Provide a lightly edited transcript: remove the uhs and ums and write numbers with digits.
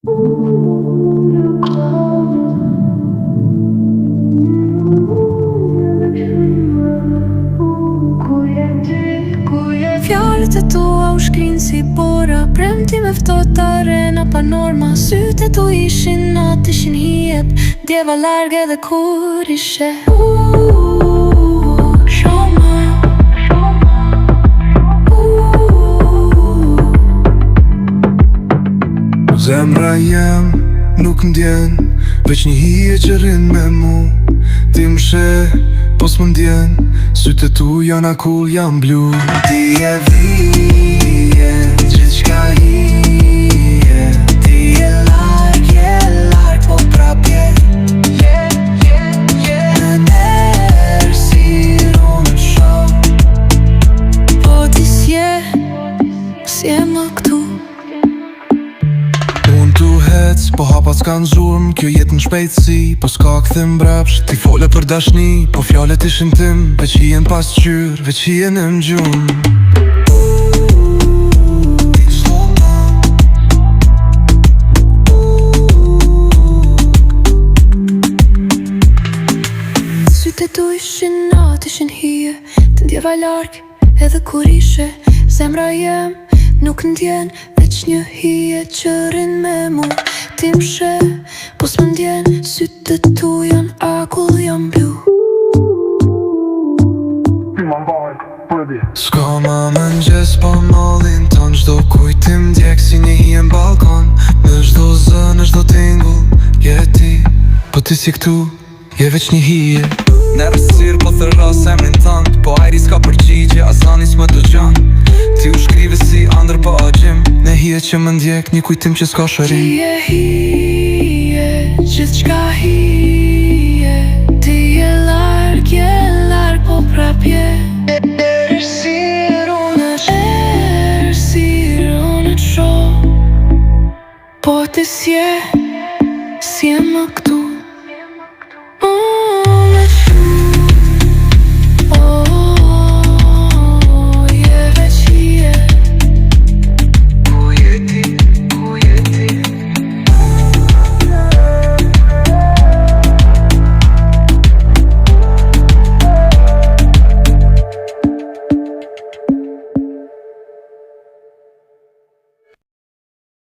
Fjalët e tua u shkrinë si bora, premti me ftohtë arena pa norma. Sytë e tu ishin natë, ishin hijet, djeva largë edhe kur ishe. Zemra jem nuk ndjen, veç një hije që rrin me mu. Ti më sheh, po s'më ndjen, sytë e tu janë akull, janë blu. Ti e vije, gjithë qka hije. Ti e larg, po prap je. Në derë si unë shoh, Po ti s'je më këtu. Unë tu hec, po hapat s'kan zurm. Kjo jetë në shpejtësi, po s'ka këthim brapsht. Ti fole për dashni, po fjallet ishin tim. Veç hien pas qyr, veç hien në gjum. Sytë e tu ishin natë, ishin hije, të ndjeva larg edhe kur ishe. Zemra jem nuk ndjen, veç një hije që rrin me mu. Ti më sheh, po s'më ndjen, sytë e tu janë akull, janë blu. S'ka ma mëngjes pa mallin ton, çdo kujtim djek si një hije n'balkon. Në çdo zë, në çdo tingull, je ti, po ti si këtu, je veç një hije. Në rësir po thërra semrin tënd, po ajri s'ka përgjigje, asani s'më dëgjon. Ti u shkrive si andër po agjim, në hije që më ndjek, një kujtim që s'ka shërim. Ti e hije, gjithë qka hije. Ti e larg, po prap je. Errësirë unë të shoh, po ti s'je më këtu.